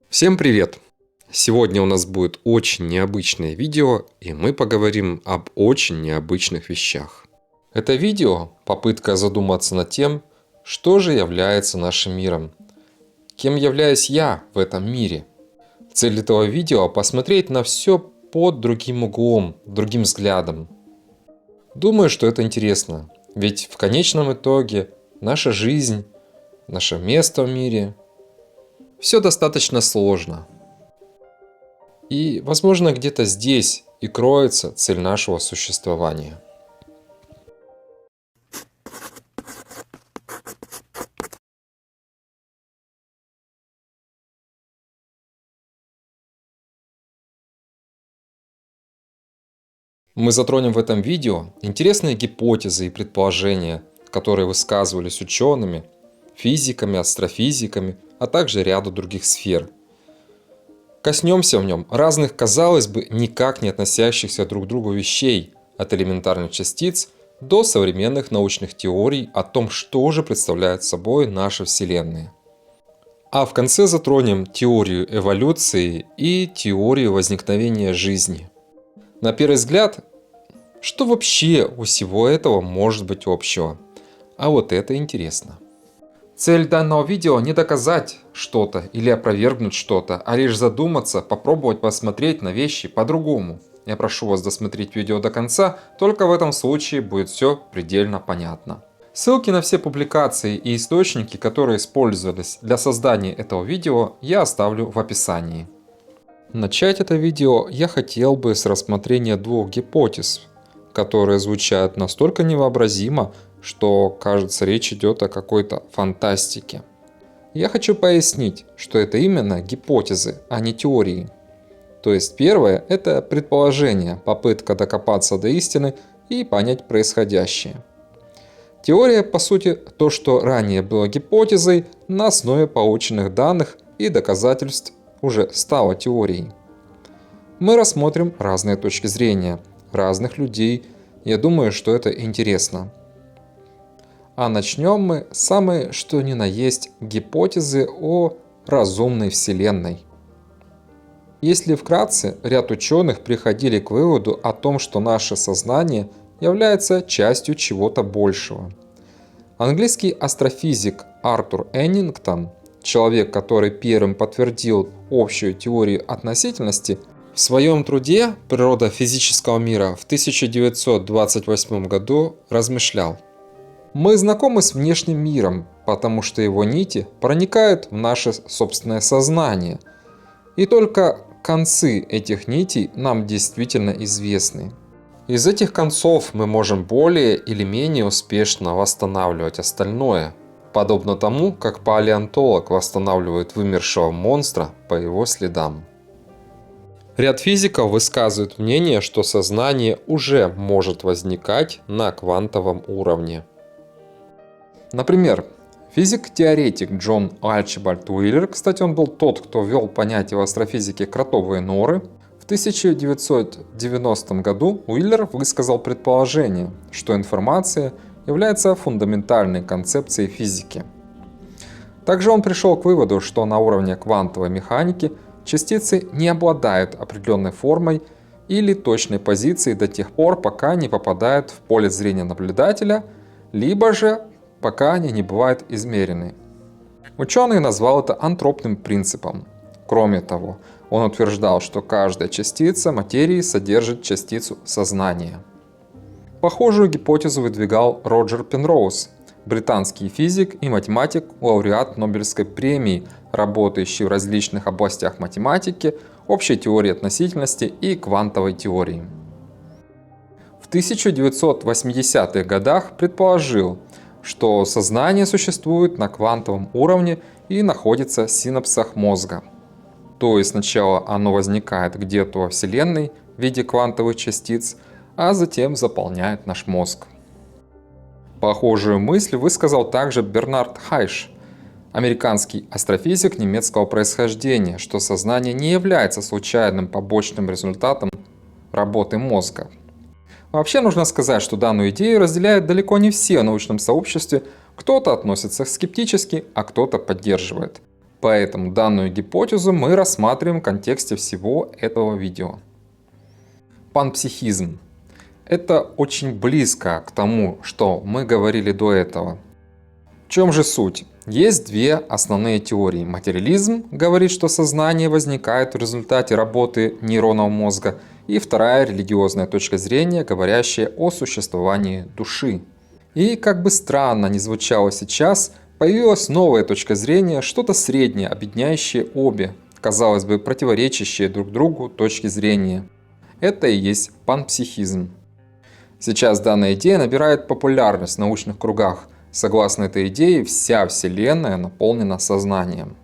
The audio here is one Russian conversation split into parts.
Всем привет! Сегодня у нас будет очень необычное видео, и мы поговорим об очень необычных вещах. Это видео – попытка задуматься над тем, что же является нашим миром. Кем являюсь я в этом мире? Цель этого видео – посмотреть на все под другим углом, другим взглядом. Думаю, что это интересно, ведь в конечном итоге наша жизнь, наше место в мире – все достаточно сложно. И, возможно, где-то здесь и кроется цель нашего существования. Мы затронем в этом видео интересные гипотезы и предположения, которые высказывались учеными, физиками, астрофизиками, а также ряду других сфер. Коснемся в нем разных, казалось бы, никак не относящихся друг к другу вещей, от элементарных частиц до современных научных теорий о том, что же представляет собой наша Вселенная. А в конце затронем теорию эволюции и теорию возникновения жизни. На первый взгляд, что вообще у всего этого может быть общего? А вот это интересно. Цель данного видео не доказать что-то или опровергнуть что-то, а лишь задуматься, попробовать посмотреть на вещи по-другому. Я прошу вас досмотреть видео до конца, только в этом случае будет все предельно понятно. Ссылки на все публикации и источники, которые использовались для создания этого видео, я оставлю в описании. Начать это видео я хотел бы с рассмотрения двух гипотез, которые звучат настолько невообразимо, что, кажется, речь идет о какой-то фантастике. Я хочу пояснить, что это именно гипотезы, а не теории. То есть первое – это предположение, попытка докопаться до истины и понять происходящее. Теория, по сути, то, что ранее было гипотезой, на основе полученных данных и доказательств уже стало теорией. Мы рассмотрим разные точки зрения, разных людей. Я думаю, что это интересно. А начнем мы с самой что ни на есть гипотезы о разумной Вселенной. Если вкратце, ряд ученых приходили к выводу о том, что наше сознание является частью чего-то большего. Английский астрофизик Артур Эннингтон, человек, который первым подтвердил общую теорию относительности, в своем труде «Природа физического мира» в 1928 году размышлял: «Мы знакомы с внешним миром, потому что его нити проникают в наше собственное сознание, и только концы этих нитей нам действительно известны. Из этих концов мы можем более или менее успешно восстанавливать остальное, подобно тому, как палеонтолог восстанавливает вымершего монстра по его следам». Ряд физиков высказывают мнение, что сознание уже может возникать на квантовом уровне. Например, физик-теоретик Джон Арчибальд Уиллер, кстати, он был тот, кто ввел понятие в астрофизике кротовые норы. В 1990 году Уиллер высказал предположение, что информация является фундаментальной концепцией физики. Также он пришел к выводу, что на уровне квантовой механики частицы не обладают определенной формой или точной позицией до тех пор, пока не попадают в поле зрения наблюдателя, либо же пока они не бывают измерены. Ученый назвал это антропным принципом. Кроме того, он утверждал, что каждая частица материи содержит частицу сознания. Похожую гипотезу выдвигал Роджер Пенроуз, британский физик и математик, лауреат Нобелевской премии, работающий в различных областях математики, общей теории относительности и квантовой теории. В 1980-х годах предположил, что сознание существует на квантовом уровне и находится в синапсах мозга. То есть сначала оно возникает где-то во Вселенной в виде квантовых частиц, а затем заполняет наш мозг. Похожую мысль высказал также Бернард Хайш, американский астрофизик немецкого происхождения, что сознание не является случайным побочным результатом работы мозга. Вообще нужно сказать, что данную идею разделяют далеко не все в научном сообществе, кто-то относится скептически, а кто-то поддерживает. Поэтому данную гипотезу мы рассматриваем в контексте всего этого видео. Панпсихизм. Это очень близко к тому, что мы говорили до этого. В чем же суть? Есть две основные теории. Материализм говорит, что сознание возникает в результате работы нейронов мозга, и вторая религиозная точка зрения, говорящая о существовании души. И как бы странно ни звучало сейчас, появилась новая точка зрения, что-то среднее, объединяющее обе, казалось бы, противоречащие друг другу точки зрения. Это и есть панпсихизм. Сейчас данная идея набирает популярность в научных кругах. Согласно этой идее, вся Вселенная наполнена сознанием.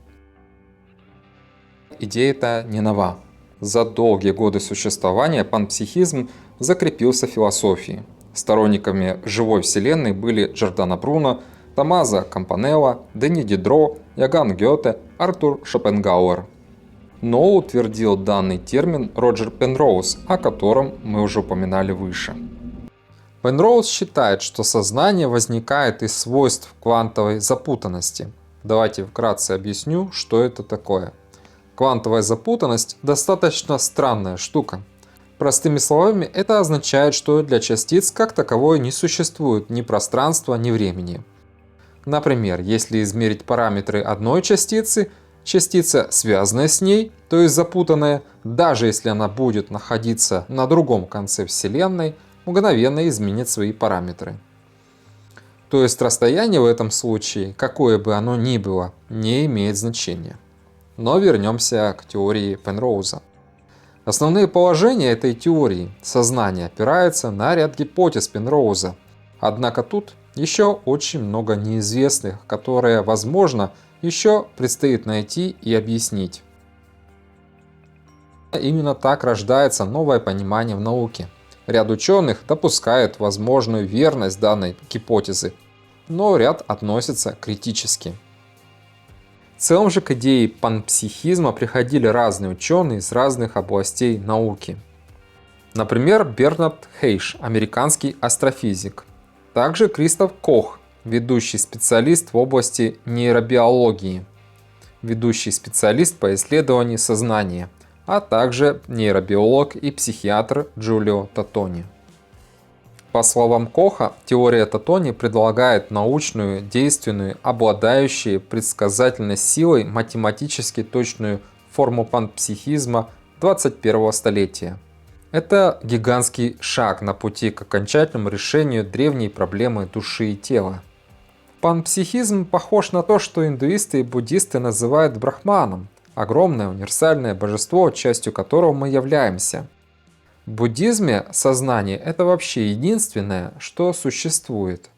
Идея эта не нова. За долгие годы существования панпсихизм закрепился в философии. Сторонниками живой Вселенной были Джордано Бруно, Томмазо Кампанелла, Дени Дидро, Иоганн Гёте, Артур Шопенгауэр. Но утвердил данный термин Роджер Пенроуз, о котором мы уже упоминали выше. Пенроуз считает, что сознание возникает из свойств квантовой запутанности. Давайте вкратце объясню, что это такое. Квантовая запутанность достаточно странная штука. Простыми словами, это означает, что для частиц как таковой не существует ни пространства, ни времени. Например, если измерить параметры одной частицы, частица, связанная с ней, то есть запутанная, даже если она будет находиться на другом конце Вселенной, мгновенно изменит свои параметры. То есть расстояние в этом случае, какое бы оно ни было, не имеет значения. Но вернемся к теории Пенроуза. Основные положения этой теории сознания опираются на ряд гипотез Пенроуза. Однако тут еще очень много неизвестных, которые, возможно, еще предстоит найти и объяснить. Именно так рождается новое понимание в науке. Ряд ученых допускает возможную верность данной гипотезы, но ряд относится критически. В целом же к идее панпсихизма приходили разные ученые из разных областей науки. Например, Бернард Хейш, американский астрофизик. Также Кристоф Кох, ведущий специалист в области нейробиологии, ведущий специалист по исследованию сознания, а также нейробиолог и психиатр Джулио Тотони. По словам Коха, теория Тотони предлагает научную, действенную, обладающую предсказательной силой математически точную форму панпсихизма 21 столетия. Это гигантский шаг на пути к окончательному решению древней проблемы души и тела. Панпсихизм похож на то, что индуисты и буддисты называют брахманом, огромное универсальное божество, частью которого мы являемся. В буддизме сознание – это вообще единственное, что существует.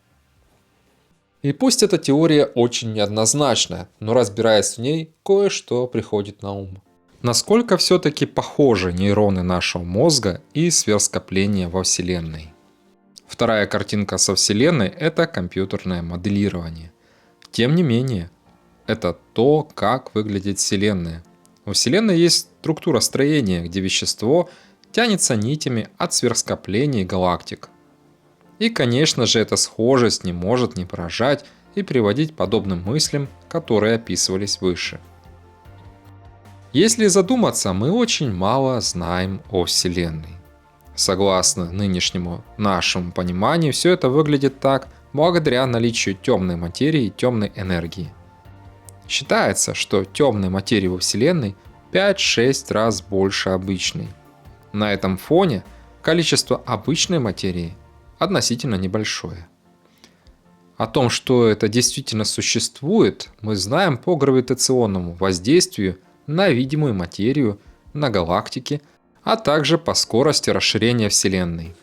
И пусть эта теория очень неоднозначная, но разбираясь в ней, кое-что приходит на ум. Насколько все-таки похожи нейроны нашего мозга и сверхскопления во Вселенной? Вторая картинка со Вселенной – это компьютерное моделирование. Тем не менее, это то, как выглядит Вселенная. Во Вселенной есть структура строения, где вещество тянется нитями от сверхскоплений галактик. И, конечно же, эта схожесть не может не поражать и приводить к подобным мыслям, которые описывались выше. Если задуматься, мы очень мало знаем о Вселенной. Согласно нынешнему нашему пониманию, все это выглядит так благодаря наличию темной материи и темной энергии. Считается, что темной материи во Вселенной 5-6 раз больше обычной. На этом фоне количество обычной материи относительно небольшое. О том, что это действительно существует, мы знаем по гравитационному воздействию на видимую материю, на галактики, а также по скорости расширения Вселенной.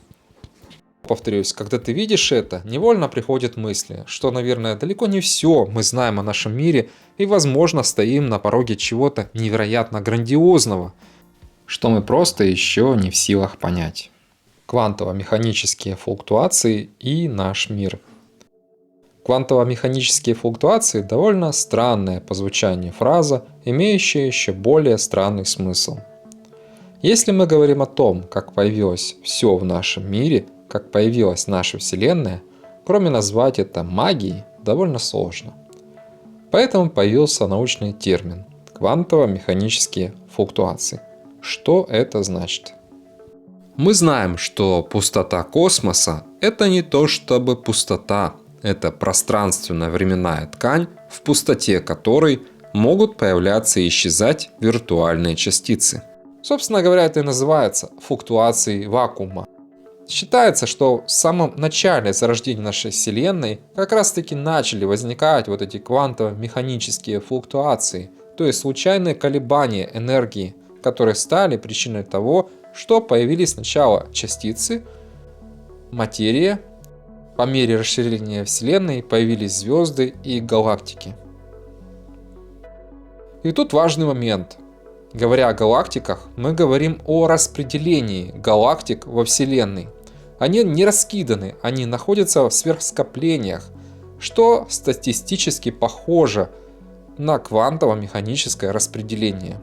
Повторюсь, когда ты видишь это, невольно приходят мысли, что, наверное, далеко не все мы знаем о нашем мире и, возможно, стоим на пороге чего-то невероятно грандиозного, что мы просто еще не в силах понять. Квантово-механические флуктуации и наш мир. Квантово-механические флуктуации – довольно странная по звучанию фраза, имеющая еще более странный смысл. Если мы говорим о том, как появилось все в нашем мире, как появилась наша Вселенная, кроме назвать это магией, довольно сложно. Поэтому появился научный термин – квантово-механические флуктуации. Что это значит? Мы знаем, что пустота космоса – это не то чтобы пустота, это пространственно-временная ткань, в пустоте которой могут появляться и исчезать виртуальные частицы. Собственно говоря, это и называется флуктуацией вакуума. Считается, что в самом начале зарождения нашей Вселенной как раз таки начали возникать вот эти квантово-механические флуктуации, то есть случайные колебания энергии, которые стали причиной того, что появились сначала частицы, материя, по мере расширения Вселенной появились звезды и галактики. И тут важный момент. Говоря о галактиках, мы говорим о распределении галактик во Вселенной. Они не раскиданы, они находятся в сверхскоплениях, что статистически похоже на квантово-механическое распределение.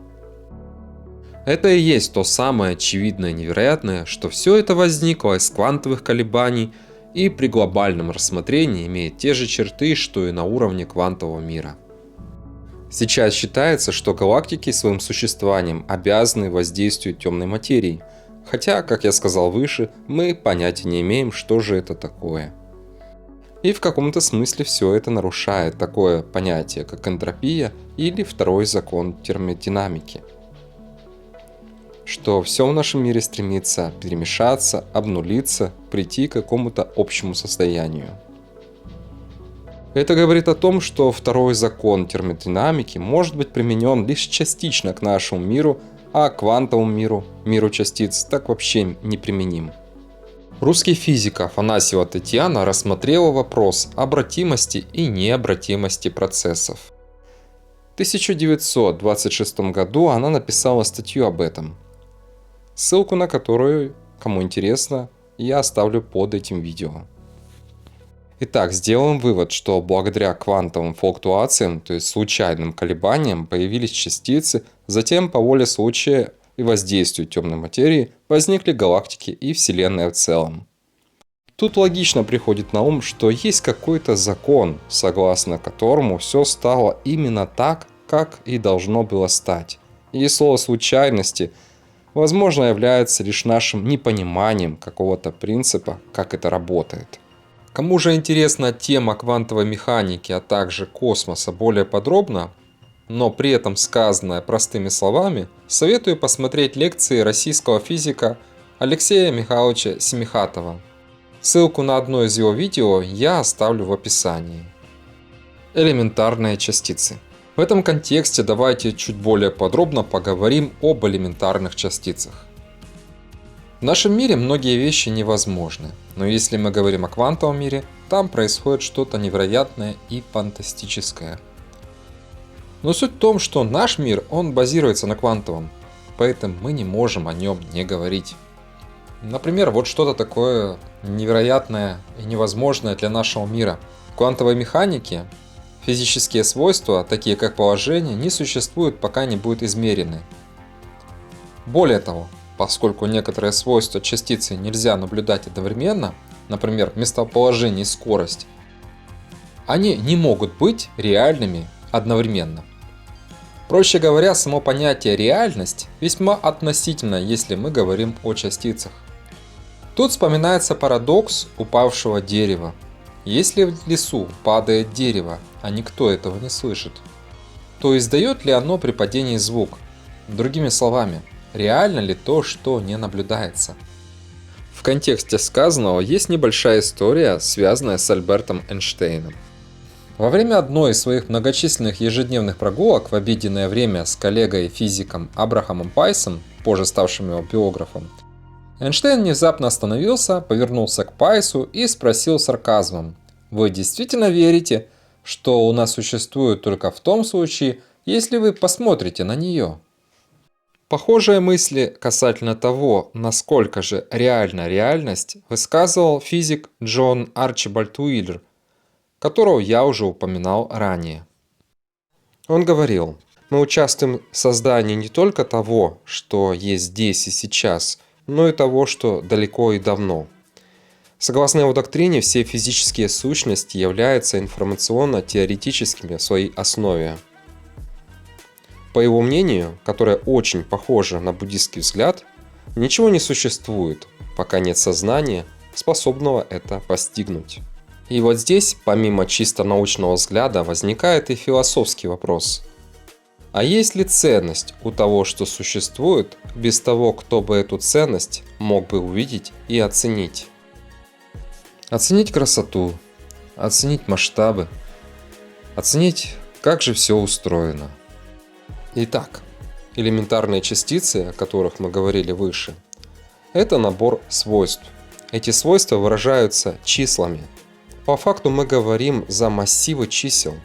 Это и есть то самое очевидное невероятное, что все это возникло из квантовых колебаний и при глобальном рассмотрении имеет те же черты, что и на уровне квантового мира. Сейчас считается, что галактики своим существованием обязаны воздействию темной материи, хотя, как я сказал выше, мы понятия не имеем, что же это такое. И в каком-то смысле все это нарушает такое понятие, как энтропия или второй закон термодинамики. Что все в нашем мире стремится перемешаться, обнулиться, прийти к какому-то общему состоянию. Это говорит о том, что второй закон термодинамики может быть применен лишь частично к нашему миру, а к квантовому миру, миру частиц, так вообще неприменим. Русский физик Афанасьева Татьяна рассмотрела вопрос обратимости и необратимости процессов. В 1926 году она написала статью об этом, ссылку на которую, кому интересно, я оставлю под этим видео. Итак, сделаем вывод, что благодаря квантовым флуктуациям, то есть случайным колебаниям, появились частицы, затем по воле случая и воздействию темной материи возникли галактики и Вселенная в целом. Тут логично приходит на ум, что есть какой-то закон, согласно которому все стало именно так, как и должно было стать. И слово случайности, возможно, является лишь нашим непониманием какого-то принципа, как это работает. Кому же интересна тема квантовой механики, а также космоса более подробно, но при этом сказанная простыми словами, советую посмотреть лекции российского физика Алексея Михайловича Семихатова. Ссылку на одно из его видео я оставлю в описании. Элементарные частицы. В этом контексте давайте чуть более подробно поговорим об элементарных частицах. В нашем мире многие вещи невозможны, но если мы говорим о квантовом мире, там происходит что-то невероятное и фантастическое. Но суть в том, что наш мир, он базируется на квантовом, поэтому мы не можем о нем не говорить. Например, вот что-то такое невероятное и невозможное для нашего мира. В квантовой механике физические свойства, такие как положение, не существуют, пока не будут измерены. Более того, поскольку некоторые свойства частицы нельзя наблюдать одновременно, например, местоположение и скорость, они не могут быть реальными одновременно. Проще говоря, само понятие реальность весьма относительно, если мы говорим о частицах. Тут вспоминается парадокс упавшего дерева. Если в лесу падает дерево, а никто этого не слышит, то издает ли оно при падении звук? Другими словами, реально ли то, что не наблюдается? В контексте сказанного есть небольшая история, связанная с Альбертом Эйнштейном. Во время одной из своих многочисленных ежедневных прогулок в обеденное время с коллегой-физиком Абрахамом Пайсом, позже ставшим его биографом, Эйнштейн внезапно остановился, повернулся к Пайсу и спросил с сарказмом: «Вы действительно верите, что Луна существует только в том случае, если вы посмотрите на нее?» Похожие мысли касательно того, насколько же реальна реальность, высказывал физик Джон Арчибальд Уиллер, которого я уже упоминал ранее. Он говорил: «Мы участвуем в создании не только того, что есть здесь и сейчас, но и того, что далеко и давно. Согласно его доктрине, все физические сущности являются информационно-теоретическими в своей основе. По его мнению, которое очень похоже на буддийский взгляд, ничего не существует, пока нет сознания, способного это постигнуть. И вот здесь, помимо чисто научного взгляда, возникает и философский вопрос. А есть ли ценность у того, что существует, без того, кто бы эту ценность мог бы увидеть и оценить? Оценить красоту, оценить масштабы, оценить, как же все устроено. Итак, элементарные частицы, о которых мы говорили выше, это набор свойств. Эти свойства выражаются числами. По факту мы говорим за массивы чисел.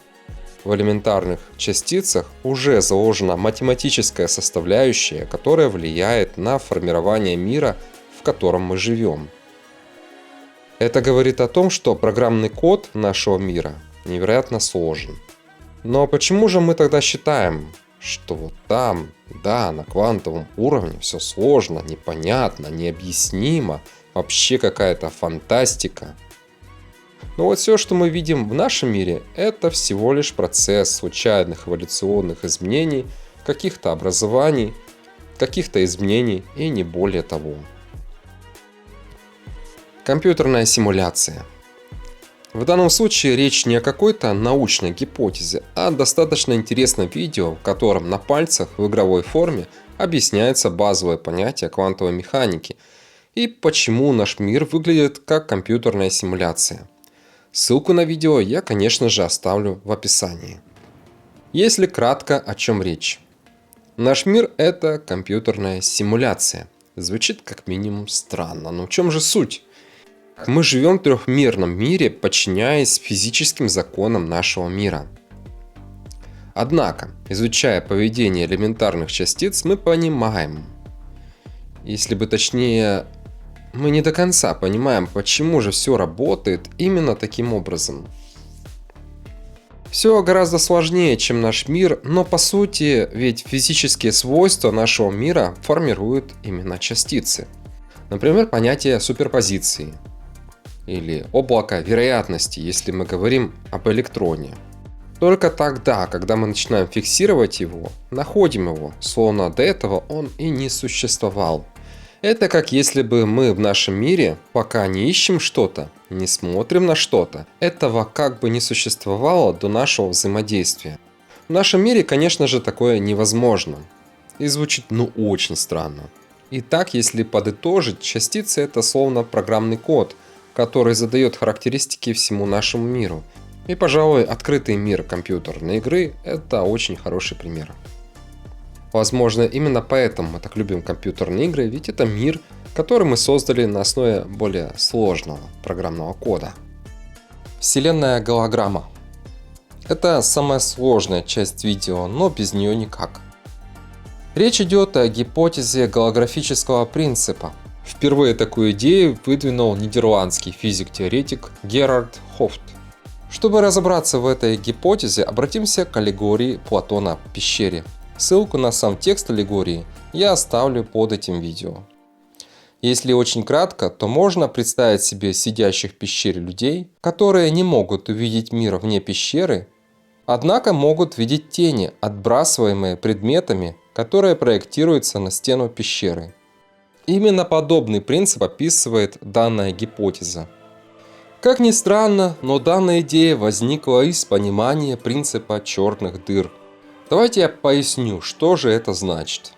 В элементарных частицах уже заложена математическая составляющая, которая влияет на формирование мира, в котором мы живем. Это говорит о том, что программный код нашего мира невероятно сложен. Но почему же мы тогда считаем, что вот там, да, на квантовом уровне все сложно, непонятно, необъяснимо, вообще какая-то фантастика? Но вот все, что мы видим в нашем мире, это всего лишь процесс случайных эволюционных изменений, каких-то образований, каких-то изменений и не более того. Компьютерная симуляция. В данном случае речь не о какой-то научной гипотезе, а о достаточно интересном видео, в котором на пальцах в игровой форме объясняется базовое понятие квантовой механики и почему наш мир выглядит как компьютерная симуляция. Ссылку на видео я, конечно же, оставлю в описании. Если кратко, о чем речь. Наш мир – это компьютерная симуляция. Звучит как минимум странно, но в чем же суть? Мы живем в трехмерном мире, подчиняясь физическим законам нашего мира. Однако, изучая поведение элементарных частиц, мы понимаем, если бы точнее, мы не до конца понимаем, почему же все работает именно таким образом. Все гораздо сложнее, чем наш мир, но по сути, ведь физические свойства нашего мира формируют именно частицы. Например, понятие суперпозиции. Или облако вероятности, если мы говорим об электроне. Только тогда, когда мы начинаем фиксировать его, находим его, словно до этого он и не существовал. Это как если бы мы в нашем мире, пока не ищем что-то, не смотрим на что-то, этого как бы не существовало до нашего взаимодействия. В нашем мире, конечно же, такое невозможно. И звучит очень странно. Итак, если подытожить, частицы это словно программный код, который задает характеристики всему нашему миру. И, пожалуй, открытый мир компьютерной игры – это очень хороший пример. Возможно, именно поэтому мы так любим компьютерные игры, ведь это мир, который мы создали на основе более сложного программного кода. Вселенная голограмма. Это самая сложная часть видео, но без нее никак. Речь идет о гипотезе голографического принципа. Впервые такую идею выдвинул нидерландский физик-теоретик Герард Хофт. Чтобы разобраться в этой гипотезе, обратимся к аллегории Платона в пещере. Ссылку на сам текст аллегории я оставлю под этим видео. Если очень кратко, то можно представить себе сидящих в пещере людей, которые не могут увидеть мир вне пещеры, однако могут видеть тени, отбрасываемые предметами, которые проектируются на стену пещеры. Именно подобный принцип описывает данная гипотеза. Как ни странно, но данная идея возникла из понимания принципа черных дыр. Давайте я поясню, что же это значит.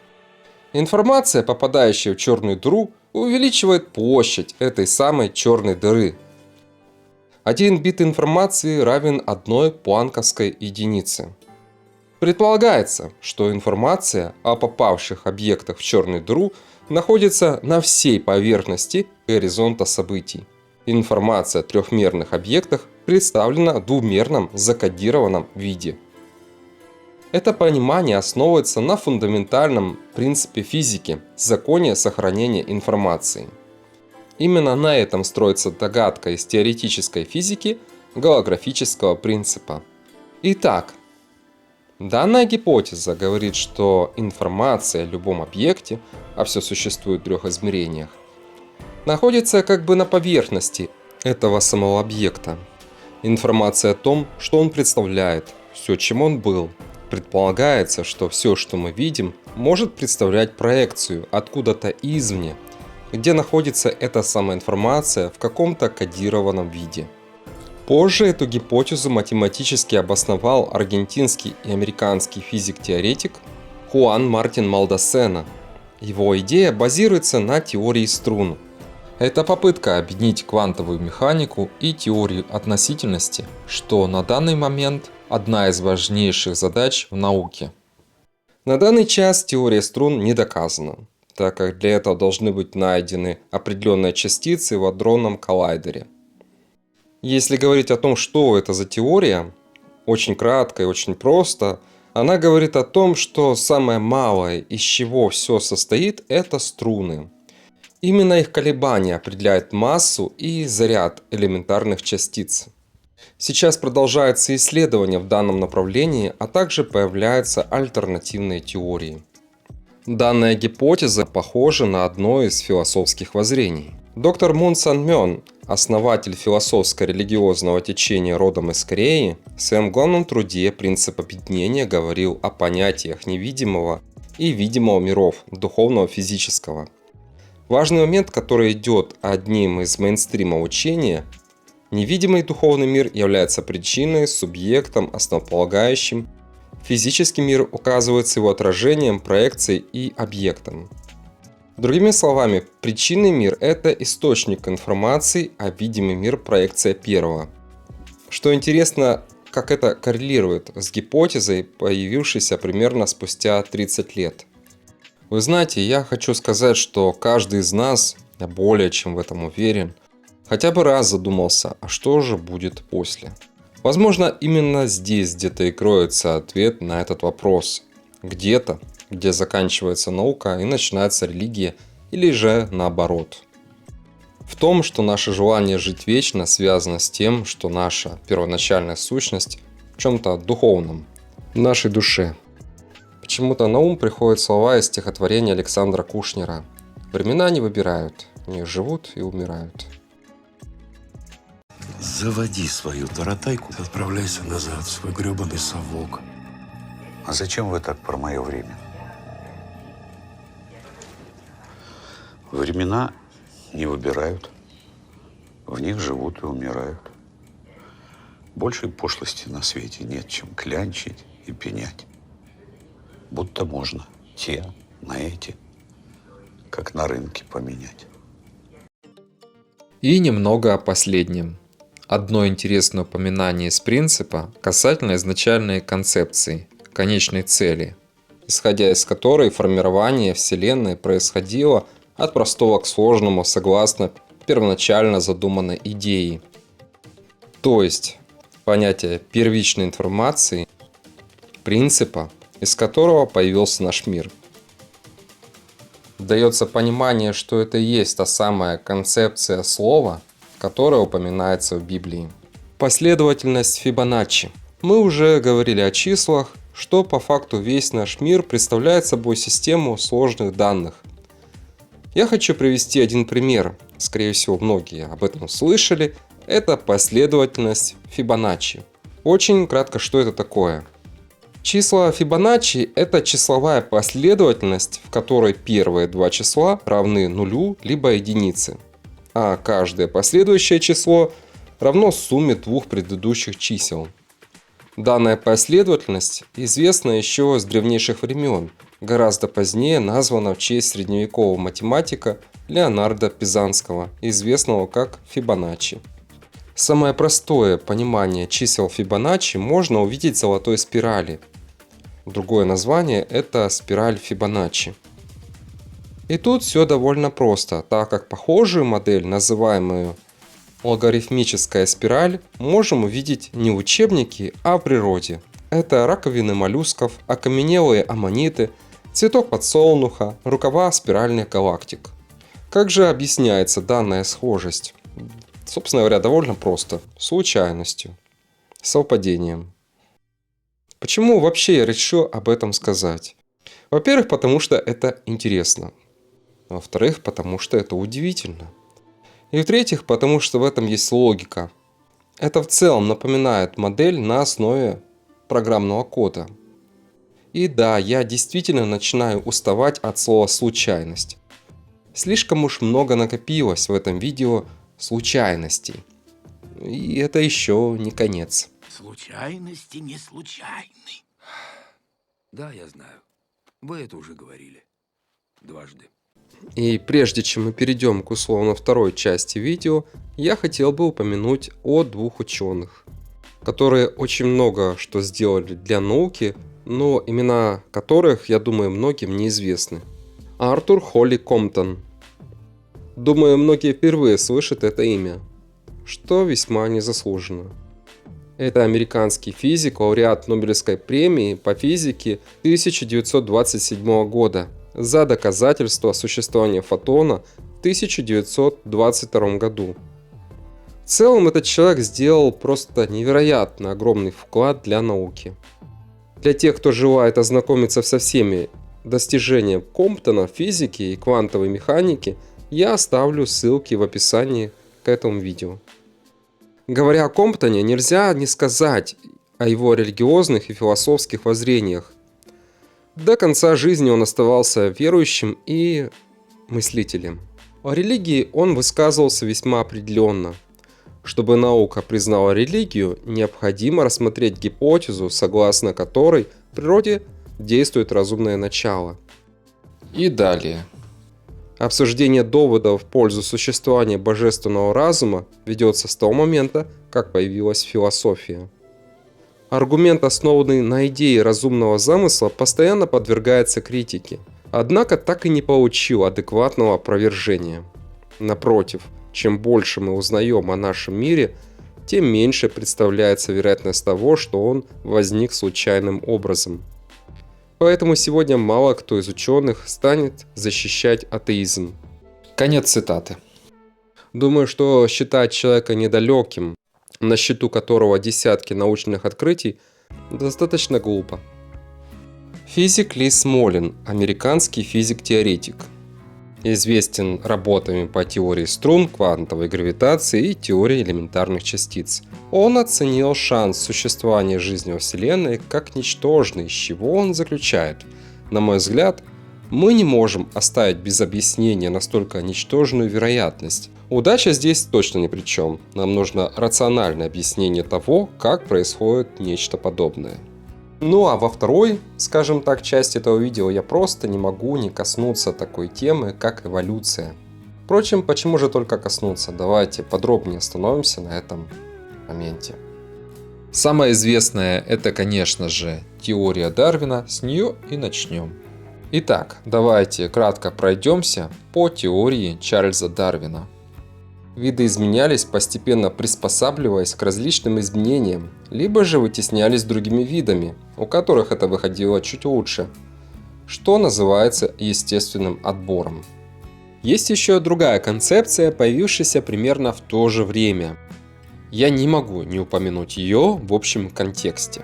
Информация, попадающая в черную дыру, увеличивает площадь этой самой черной дыры. 1 бит информации равен 1 планковской единице. Предполагается, что информация о попавших объектах в черную дыру находится на всей поверхности горизонта событий. Информация о трехмерных объектах представлена в двумерном закодированном виде. Это понимание основывается на фундаментальном принципе физики – законе сохранения информации. Именно на этом строится догадка из теоретической физики голографического принципа. Итак, данная гипотеза говорит, что информация о любом объекте, а все существует в трех измерениях, находится как бы на поверхности этого самого объекта. Информация о том, что он представляет, все, чем он был. Предполагается, что все, что мы видим, может представлять проекцию откуда-то извне, где находится эта самая информация в каком-то кодированном виде. Позже эту гипотезу математически обосновал аргентинский и американский физик-теоретик Хуан Мартин Малдасена. Его идея базируется на теории струн. Это попытка объединить квантовую механику и теорию относительности, что на данный момент одна из важнейших задач в науке. На данный час теория струн не доказана, так как для этого должны быть найдены определенные частицы в адронном коллайдере. Если говорить о том, что это за теория, очень кратко и очень просто, она говорит о том, что самое малое, из чего все состоит, это струны. Именно их колебания определяют массу и заряд элементарных частиц. Сейчас продолжаются исследования в данном направлении, а также появляются альтернативные теории. Данная гипотеза похожа на одно из философских воззрений. Доктор Мун Сан Мён, основатель философско-религиозного течения родом из Кореи, в своем главном труде «Принцип объединения» говорил о понятиях невидимого и видимого миров, духовного и физического. Важный момент, который идет одним из мейнстрима учения, невидимый духовный мир является причиной, субъектом, основополагающим. Физический мир указывается его отражением, проекцией и объектом. Другими словами, причинный мир – это источник информации, а видимый мир – проекция первого. Что интересно, как это коррелирует с гипотезой, появившейся примерно спустя 30 лет. Вы знаете, я хочу сказать, что каждый из нас, я более чем в этом уверен, хотя бы раз задумался, а что же будет после. Возможно, именно здесь где-то и кроется ответ на этот вопрос. Где-то, где заканчивается наука и начинается религия, или же наоборот. В том, что наше желание жить вечно связано с тем, что наша первоначальная сущность в чем-то духовном, в нашей душе. Почему-то на ум приходят слова из стихотворения Александра Кушнера. «Времена не выбирают, в них живут и умирают». Заводи свою таратайку. Отправляйся назад в свой гребаный совок. А зачем вы так про мое время? Времена не выбирают. В них живут и умирают. Большей пошлости на свете нет, чем клянчить и пенять. Будто можно те на эти, как на рынке, поменять. И немного о последнем. Одно интересное упоминание из принципа касательно изначальной концепции, конечной цели, исходя из которой формирование Вселенной происходило от простого к сложному согласно первоначально задуманной идеи. То есть понятие первичной информации, принципа, из которого появился наш мир. Дается понимание, что это и есть та самая концепция слова, которая упоминается в Библии. Последовательность Фибоначчи. Мы уже говорили о числах, что по факту весь наш мир представляет собой систему сложных данных. Я хочу привести один пример, скорее всего многие об этом слышали, это последовательность Фибоначчи. Очень кратко, что это такое. Числа Фибоначчи – это числовая последовательность, в которой первые два числа равны нулю либо единице, а каждое последующее число равно сумме двух предыдущих чисел. Данная последовательность известна еще с древнейших времен, гораздо позднее названа в честь средневекового математика Леонардо Пизанского, известного как Фибоначчи. Самое простое понимание чисел Фибоначчи можно увидеть в золотой спирали. Другое название – это спираль Фибоначчи. И тут все довольно просто, так как похожую модель, называемую логарифмическая спираль, можем увидеть не в учебнике, а в природе. Это раковины моллюсков, окаменелые аммониты, цветок подсолнуха, рукава спиральных галактик. Как же объясняется данная схожесть? Собственно говоря, довольно просто. Случайностью. Совпадением. Почему вообще я решил об этом сказать? Во-первых, потому что это интересно. Во-вторых, потому что это удивительно. И в-третьих, потому что в этом есть логика. Это в целом напоминает модель на основе программного кода. И да, я действительно начинаю уставать от слова «случайность». Слишком уж много накопилось в этом видео случайностей. И это еще не конец. Случайности не случайны. Да, я знаю. Вы это уже говорили. Дважды. И прежде чем мы перейдем к условно второй части видео, я хотел бы упомянуть о двух ученых, которые очень много что сделали для науки, но имена которых, я думаю, многим неизвестны. Артур Холли Комптон. Думаю, многие впервые слышат это имя, что весьма незаслуженно. Это американский физик, лауреат Нобелевской премии по физике 1927 года за доказательство существования фотона в 1922 году. В целом этот человек сделал просто невероятно огромный вклад для науки. Для тех, кто желает ознакомиться со всеми достижениями Комптона в физике и квантовой механике, я оставлю ссылки в описании к этому видео. Говоря о Комптоне, нельзя не сказать о его религиозных и философских воззрениях. До конца жизни он оставался верующим и мыслителем. О религии он высказывался весьма определенно. Чтобы наука признала религию, необходимо рассмотреть гипотезу, согласно которой в природе действует разумное начало. И далее. Обсуждение доводов в пользу существования божественного разума ведется с того момента, как появилась философия. Аргумент, основанный на идее разумного замысла, постоянно подвергается критике, однако так и не получил адекватного опровержения. Напротив, чем больше мы узнаем о нашем мире, тем меньше представляется вероятность того, что он возник случайным образом. Поэтому сегодня мало кто из ученых станет защищать атеизм. Конец цитаты. Думаю, что считать человека недалеким, на счету которого десятки научных открытий, достаточно глупо. Физик Ли Смолин, американский физик-теоретик. Известен работами по теории струн, квантовой гравитации и теории элементарных частиц. Он оценил шанс существования жизни во Вселенной как ничтожный, из чего он заключает: на мой взгляд, мы не можем оставить без объяснения настолько ничтожную вероятность. Удача здесь точно ни при чем. Нам нужно рациональное объяснение того, как происходит нечто подобное. Ну а во второй, скажем так, части этого видео я просто не могу не коснуться такой темы, как эволюция. Впрочем, почему же только коснуться? Давайте подробнее остановимся на этом моменте. Самое известное — это, конечно же, теория Дарвина, с нее и начнем. Итак, давайте кратко пройдемся по теории Чарльза Дарвина. Виды изменялись, постепенно приспосабливаясь к различным изменениям, либо же вытеснялись другими видами, у которых это выходило чуть лучше, что называется естественным отбором. Есть еще другая концепция, появившаяся примерно в то же время. Я не могу не упомянуть ее в общем контексте.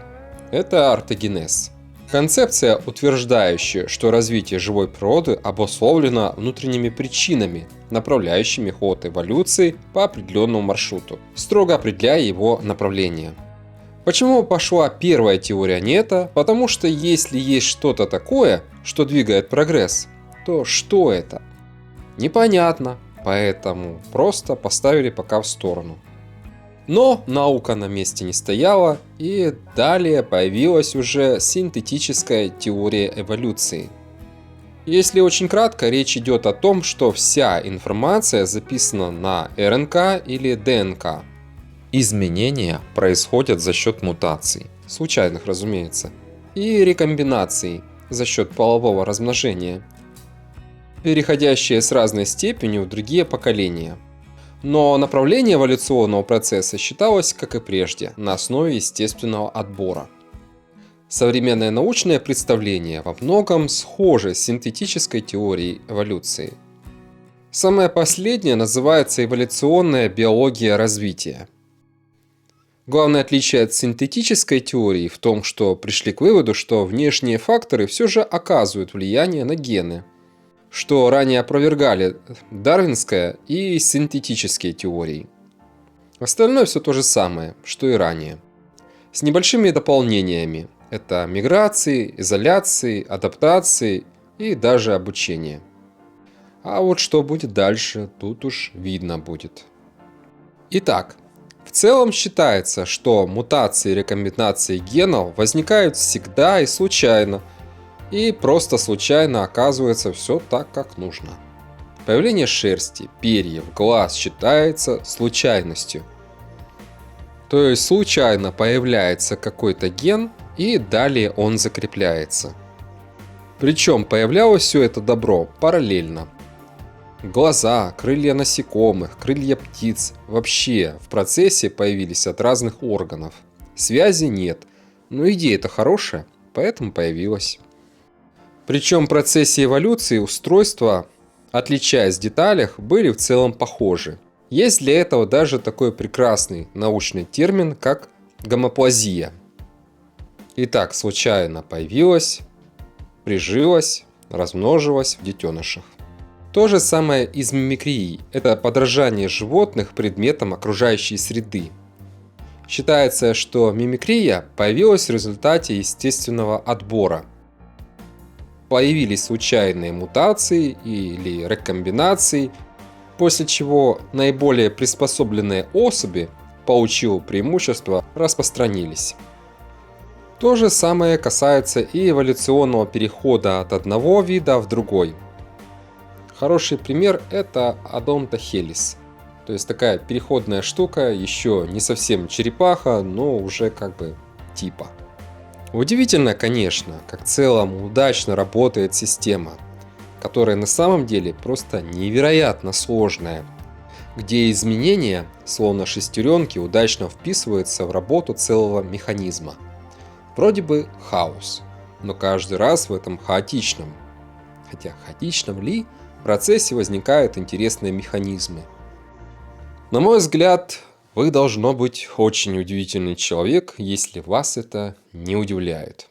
Это ортогенез. Концепция, утверждающая, что развитие живой природы обусловлено внутренними причинами, направляющими ход эволюции по определенному маршруту, строго определяя его направление. Почему пошла первая теория, а не эта? Потому что если есть что-то такое, что двигает прогресс, то что это? Непонятно, поэтому просто поставили пока в сторону. Но наука на месте не стояла, и далее появилась уже синтетическая теория эволюции. Если очень кратко, речь идет о том, что вся информация записана на РНК или ДНК. Изменения происходят за счет мутаций, случайных, разумеется, и рекомбинаций за счет полового размножения, переходящие с разной степенью в другие поколения. Но направление эволюционного процесса считалось, как и прежде, на основе естественного отбора. Современное научное представление во многом схоже с синтетической теорией эволюции. Самое последнее называется эволюционная биология развития. Главное отличие от синтетической теории в том, что пришли к выводу, что внешние факторы все же оказывают влияние на гены. что ранее опровергали дарвинская и синтетические теории. Остальное все то же самое, что и ранее. С небольшими дополнениями. Это миграции, изоляции, адаптации и даже обучение. А вот что будет дальше, тут уж видно будет. Итак, в целом считается, что мутации и рекомбинации генов возникают всегда и случайно, и просто случайно оказывается все так, как нужно. Появление шерсти, перьев, глаз считается случайностью. То есть случайно появляется какой-то ген, и далее он закрепляется. Причем появлялось все это добро параллельно. Глаза, крылья насекомых, крылья птиц вообще в процессе появились от разных органов. Связи нет, но идея-то хорошая, поэтому появилась. Причем в процессе эволюции устройства, отличаясь в деталях, были в целом похожи. Есть для этого даже такой прекрасный научный термин, как гомоплазия. Итак, случайно появилась, прижилась, размножилась в детенышах. То же самое и с мимикрией. Это подражание животных предметам окружающей среды. Считается, что мимикрия появилась в результате естественного отбора. Появились случайные мутации или рекомбинации, после чего наиболее приспособленные особи, получив преимущество, распространились. То же самое касается и эволюционного перехода от одного вида в другой. Хороший пример – это Odonta helix. То есть такая переходная штука, еще не совсем черепаха, но уже как бы типа. Удивительно, конечно, как в целом удачно работает система, которая на самом деле просто невероятно сложная, где изменения, словно шестеренки, удачно вписываются в работу целого механизма. Вроде бы хаос, но каждый раз в этом хаотичном, хотя хаотичном ли, в процессе возникают интересные механизмы. На мой взгляд, вы должно быть очень удивительный человек, если вас это не удивляет.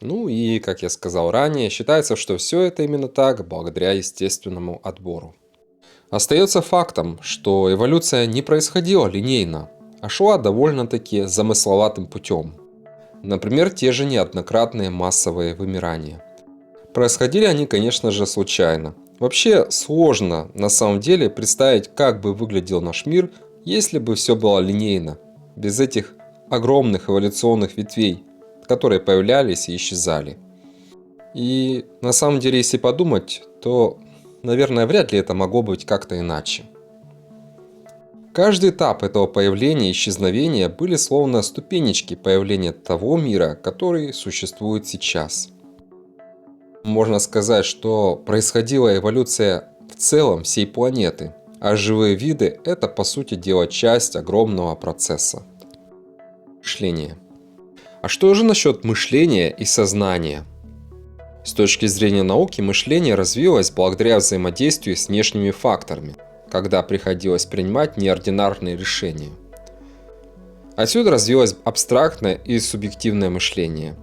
Ну и, как я сказал ранее, считается, что все это именно так, благодаря естественному отбору. Остается фактом, что эволюция не происходила линейно, а шла довольно-таки замысловатым путем. Например, те же неоднократные массовые вымирания. Происходили они, конечно же, случайно. Вообще сложно на самом деле представить, как бы выглядел наш мир, если бы все было линейно, без этих огромных эволюционных ветвей, которые появлялись и исчезали. И на самом деле, если подумать, то, наверное, вряд ли это могло быть как-то иначе. Каждый этап этого появления и исчезновения были словно ступенечки появления того мира, который существует сейчас. Можно сказать, что происходила эволюция в целом всей планеты, а живые виды – это по сути дела часть огромного процесса. Мышление. А что же насчет мышления и сознания? С точки зрения науки, мышление развилось благодаря взаимодействию с внешними факторами, когда приходилось принимать неординарные решения. Отсюда развилось абстрактное и субъективное мышление.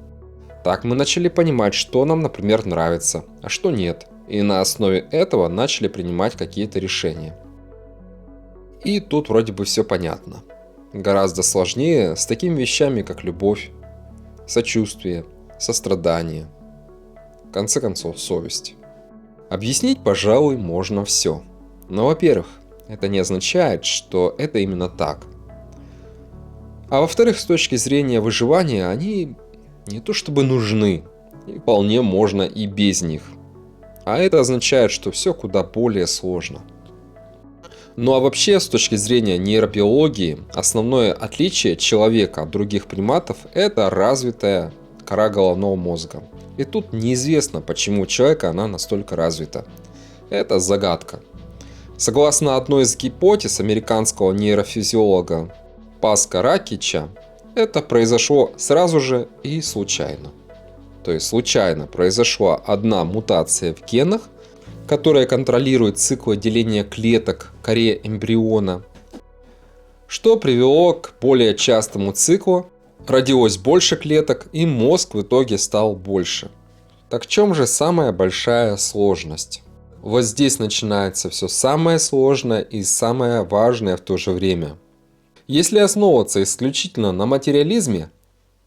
Так мы начали понимать, что нам, например, нравится, а что нет, и на основе этого начали принимать какие-то решения. И тут вроде бы все понятно. Гораздо сложнее с такими вещами, как любовь, сочувствие, сострадание, в конце концов, совесть. Объяснить, пожалуй, можно все. Но, во-первых, это не означает, что это именно так. А во-вторых, с точки зрения выживания, они не то чтобы нужны, и вполне можно и без них. А это означает, что все куда более сложно. Ну а вообще, с точки зрения нейробиологии, основное отличие человека от других приматов – это развитая кора головного мозга. И тут неизвестно, почему у человека она настолько развита. Это загадка. Согласно одной из гипотез американского нейрофизиолога Паска Ракича, это произошло сразу же и случайно. То есть случайно произошла одна мутация в генах, которая контролирует циклы деления клеток в коре эмбриона, что привело к более частому циклу, родилось больше клеток и мозг в итоге стал больше. Так в чем же самая большая сложность? Вот здесь начинается все самое сложное и самое важное в то же время. Если основываться исключительно на материализме,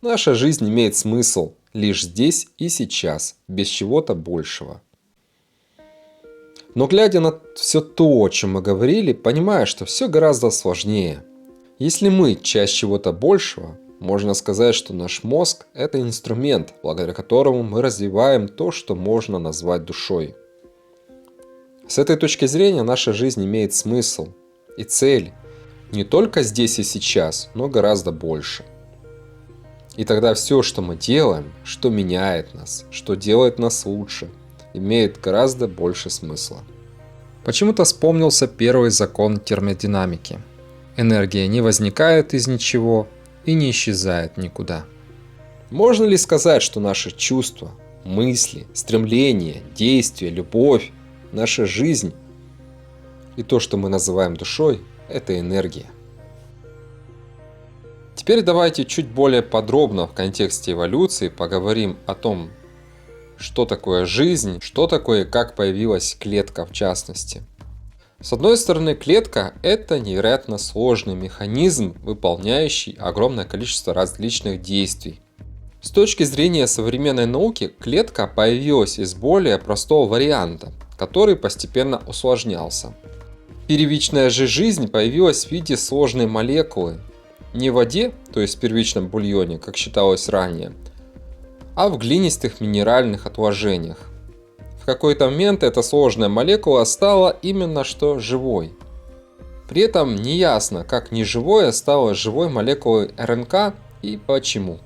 наша жизнь имеет смысл лишь здесь и сейчас, без чего-то большего. Но глядя на все то, о чем мы говорили, понимаю, что все гораздо сложнее. Если мы часть чего-то большего, можно сказать, что наш мозг – это инструмент, благодаря которому мы развиваем то, что можно назвать душой. С этой точки зрения наша жизнь имеет смысл и цель не только здесь и сейчас, но гораздо больше. И тогда все, что мы делаем, что меняет нас, что делает нас лучше, имеет гораздо больше смысла. Почему-то вспомнился первый закон термодинамики. Энергия не возникает из ничего и не исчезает никуда. Можно ли сказать, что наши чувства, мысли, стремления, действия, любовь, наша жизнь и то, что мы называем душой, это энергия? Теперь давайте чуть более подробно в контексте эволюции поговорим о том, что такое жизнь, что такое и как появилась клетка в частности. С одной стороны, клетка – это невероятно сложный механизм, выполняющий огромное количество различных действий. С точки зрения современной науки, клетка появилась из более простого варианта, который постепенно усложнялся. Первичная же жизнь появилась в виде сложной молекулы, не в воде, то есть в первичном бульоне, как считалось ранее, а в глинистых минеральных отложениях. В какой-то момент эта сложная молекула стала именно что живой. При этом неясно, как неживое стало живой молекулой РНК и почему.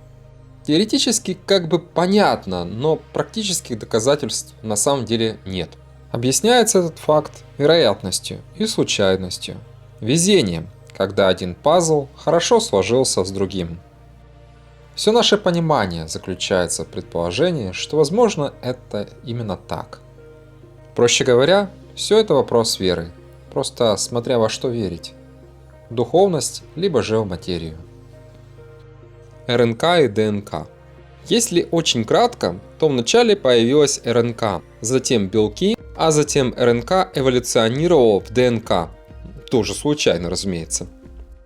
Теоретически как бы понятно, но практических доказательств на самом деле нет. Объясняется этот факт вероятностью и случайностью, везением, когда один пазл хорошо сложился с другим. Все наше понимание заключается в предположении, что возможно это именно так. Проще говоря, все это вопрос веры, просто смотря во что верить. В духовность, либо же в материю. РНК и ДНК. Если очень кратко, то вначале появилась РНК, затем белки, а затем РНК эволюционировала в ДНК. Тоже случайно, разумеется.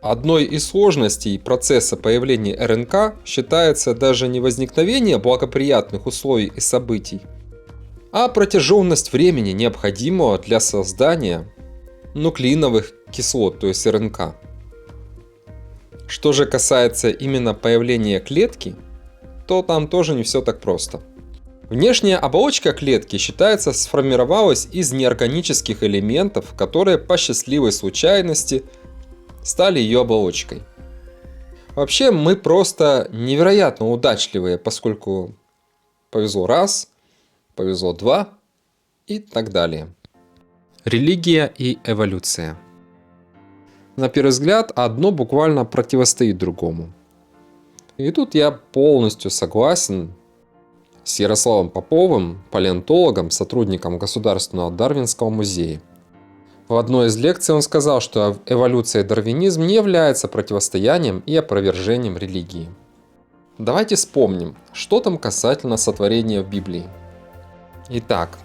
Одной из сложностей процесса появления РНК считается даже не возникновение благоприятных условий и событий, а протяженность времени, необходимого для создания нуклеиновых кислот, то есть РНК. Что же касается именно появления клетки, то там тоже не все так просто. Внешняя оболочка клетки, считается, сформировалась из неорганических элементов, которые по счастливой случайности стали ее оболочкой. Вообще мы просто невероятно удачливые, поскольку повезло раз, повезло два и так далее. Религия и эволюция. На первый взгляд, одно буквально противостоит другому. И тут я полностью согласен с Ярославом Поповым, палеонтологом, сотрудником Государственного Дарвинского музея. В одной из лекций он сказал, что эволюция и дарвинизм не являются противостоянием и опровержением религии. Давайте вспомним, что там касательно сотворения в Библии. Итак,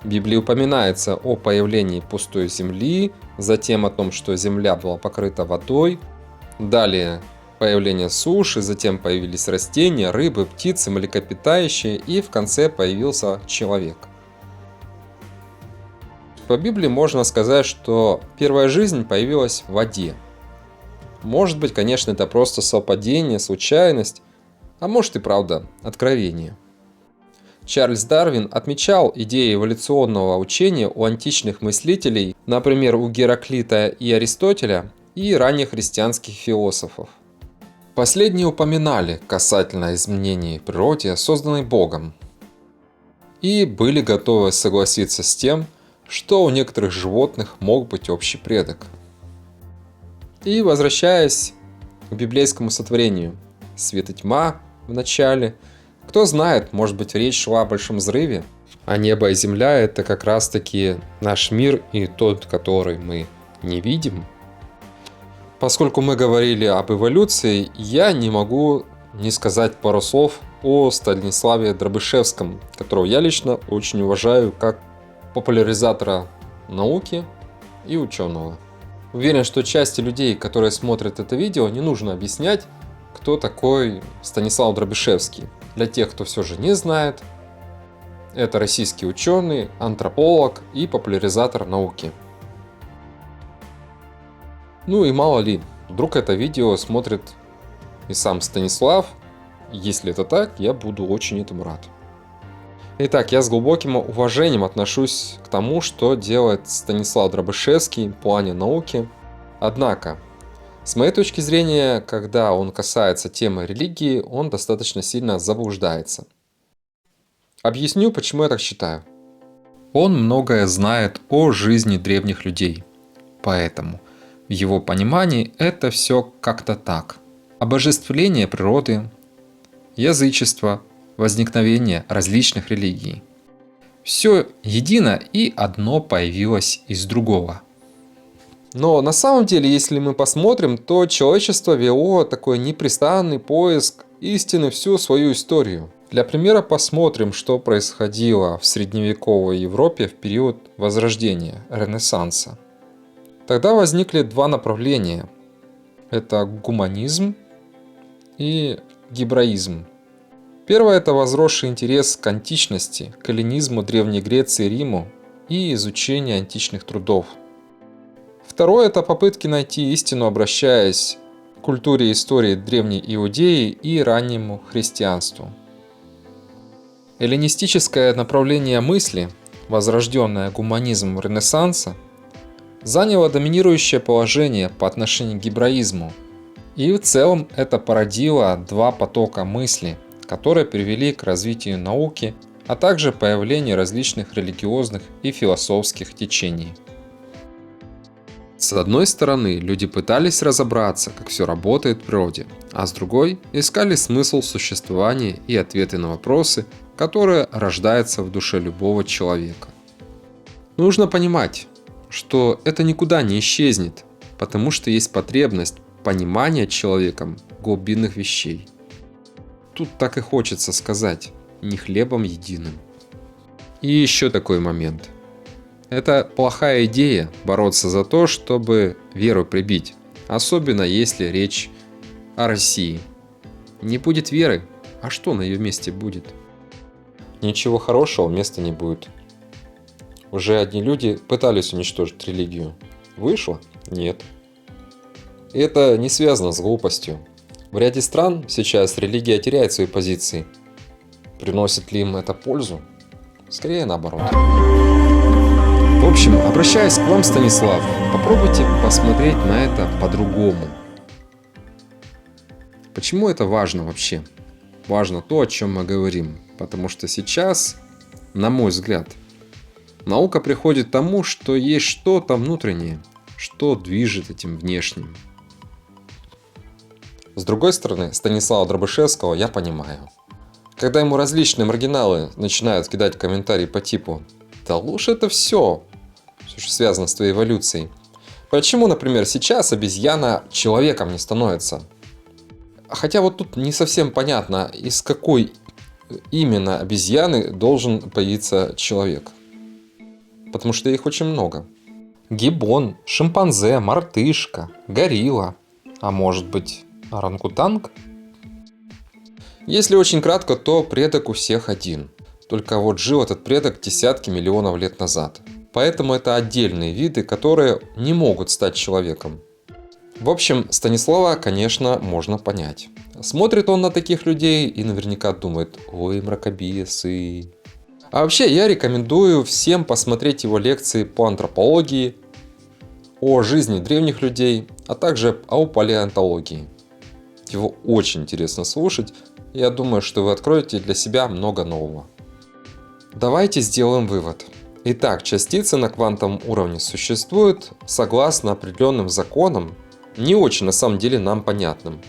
в Библии упоминается о появлении пустой земли, затем о том, что земля была покрыта водой, далее появление суши, затем появились растения, рыбы, птицы, млекопитающие и в конце появился человек. По Библии можно сказать, что первая жизнь появилась в воде. Может быть, конечно, это просто совпадение, случайность, а может и правда откровение. Чарльз Дарвин отмечал идеи эволюционного учения у античных мыслителей, например, у Гераклита и Аристотеля, и ранних христианских философов. Последние упоминали касательно изменений в природе, созданной Богом, и были готовы согласиться с тем, что у некоторых животных мог быть общий предок. И возвращаясь к библейскому сотворению, свет и тьма в начале, кто знает, может быть, речь шла о большом взрыве, а небо и земля — это как раз таки наш мир и тот, который мы не видим. Поскольку мы говорили об эволюции, я не могу не сказать пару слов о Станиславе Дробышевском, которого я лично очень уважаю как популяризатора науки и ученого. Уверен, что части людей, которые смотрят это видео, не нужно объяснять, кто такой Станислав Дробышевский. Для тех, кто все же не знает, это российский ученый, антрополог и популяризатор науки. Ну и мало ли, вдруг это видео смотрит и сам Станислав. Если это так, я буду очень этому рад. Итак, я с глубоким уважением отношусь к тому, что делает Станислав Дробышевский в плане науки. Однако, с моей точки зрения, когда он касается темы религии, он достаточно сильно заблуждается. Объясню, почему я так считаю. Он многое знает о жизни древних людей, поэтому в его понимании это все как-то так. Обожествление природы, язычество, возникновение различных религий. Все едино, и одно появилось из другого. Но на самом деле, если мы посмотрим, то человечество вело такой непрестанный поиск истины всю свою историю. Для примера посмотрим, что происходило в средневековой Европе в период Возрождения, Ренессанса. Тогда возникли два направления. Это гуманизм и гебраизм. Первое – это возросший интерес к античности, к эллинизму Древней Греции и Риму и изучение античных трудов. Второе – это попытки найти истину, обращаясь к культуре и истории Древней Иудеи и раннему христианству. Эллинистическое направление мысли, возрожденное гуманизмом Ренессанса, заняло доминирующее положение по отношению к гебраизму, и в целом это породило два потока мысли, которые привели к развитию науки, а также появлению различных религиозных и философских течений. С одной стороны, люди пытались разобраться, как все работает в природе, а с другой искали смысл существования и ответы на вопросы, которые рождаются в душе любого человека. Нужно понимать, что это никуда не исчезнет, потому что есть потребность понимания человеком глубинных вещей. Тут так и хочется сказать, не хлебом единым. И еще такой момент. Это плохая идея бороться за то, чтобы веру прибить, особенно если речь о России. Не будет веры, а что на ее месте будет? Ничего хорошего места не будет. Уже одни люди пытались уничтожить религию. Вышло? Нет. И это не связано с глупостью. В ряде стран сейчас религия теряет свои позиции. Приносит ли им это пользу? Скорее наоборот. В общем, обращаясь к вам, Станислав, попробуйте посмотреть на это по-другому. Почему это важно вообще? Важно то, о чем мы говорим. Потому что сейчас, на мой взгляд, наука приходит к тому, что есть что-то внутреннее, что движет этим внешним. С другой стороны, Станислава Дробышевского я понимаю. Когда ему различные маргиналы начинают кидать комментарии по типу «Да лучше это все что связано с твоей эволюцией. Почему, например, сейчас обезьяна человеком не становится?» Хотя вот тут не совсем понятно, из какой именно обезьяны должен появиться человек. Потому что их очень много. Гиббон, шимпанзе, мартышка, горилла, а может быть орангутанг? Если очень кратко, то предок у всех один. Только вот жил этот предок десятки миллионов лет назад. Поэтому это отдельные виды, которые не могут стать человеком. В общем, Станислава, конечно, можно понять. Смотрит он на таких людей и наверняка думает: ой, мракобесы. А вообще, я рекомендую всем посмотреть его лекции по антропологии, о жизни древних людей, а также о палеонтологии. Его очень интересно слушать, и я думаю, что вы откроете для себя много нового. Давайте сделаем вывод. Итак, частицы на квантовом уровне существуют согласно определенным законам, не очень на самом деле нам понятным.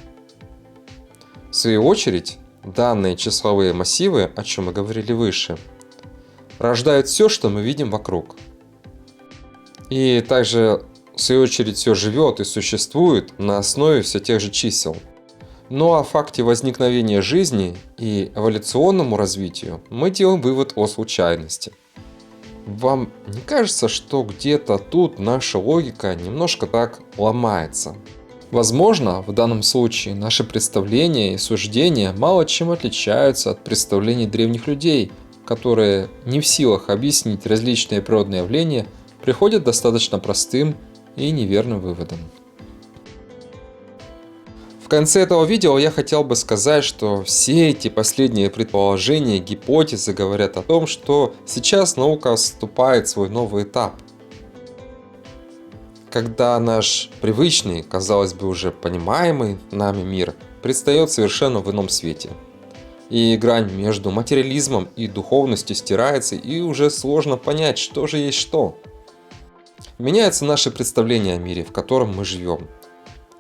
В свою очередь, данные числовые массивы, о чем мы говорили выше, рождают все, что мы видим вокруг. И также, в свою очередь, все живет и существует на основе все тех же чисел. Но о факте возникновения жизни и эволюционному развитию мы делаем вывод о случайности. Вам не кажется, что где-то тут наша логика немножко так ломается? Возможно, в данном случае наши представления и суждения мало чем отличаются от представлений древних людей, которые не в силах объяснить различные природные явления, приходят к достаточно простым и неверным выводам. В конце этого видео я хотел бы сказать, что все эти последние предположения, гипотезы говорят о том, что сейчас наука вступает в свой новый этап. Когда наш привычный, казалось бы, уже понимаемый нами мир предстает совершенно в ином свете. И грань между материализмом и духовностью стирается, и уже сложно понять, что же есть что. Меняется наше представление о мире, в котором мы живем.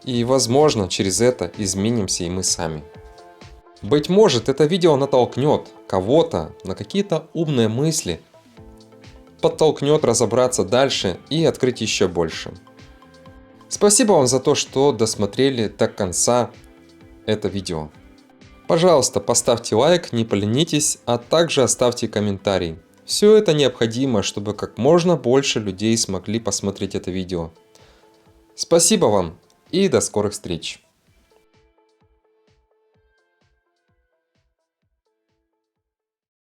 И, возможно, через это изменимся и мы сами. Быть может, это видео натолкнет кого-то на какие-то умные мысли, подтолкнет разобраться дальше и открыть еще больше. Спасибо вам за то, что досмотрели до конца это видео. Пожалуйста, поставьте лайк, не поленитесь, а также оставьте комментарий. Все это необходимо, чтобы как можно больше людей смогли посмотреть это видео. Спасибо вам и до скорых встреч!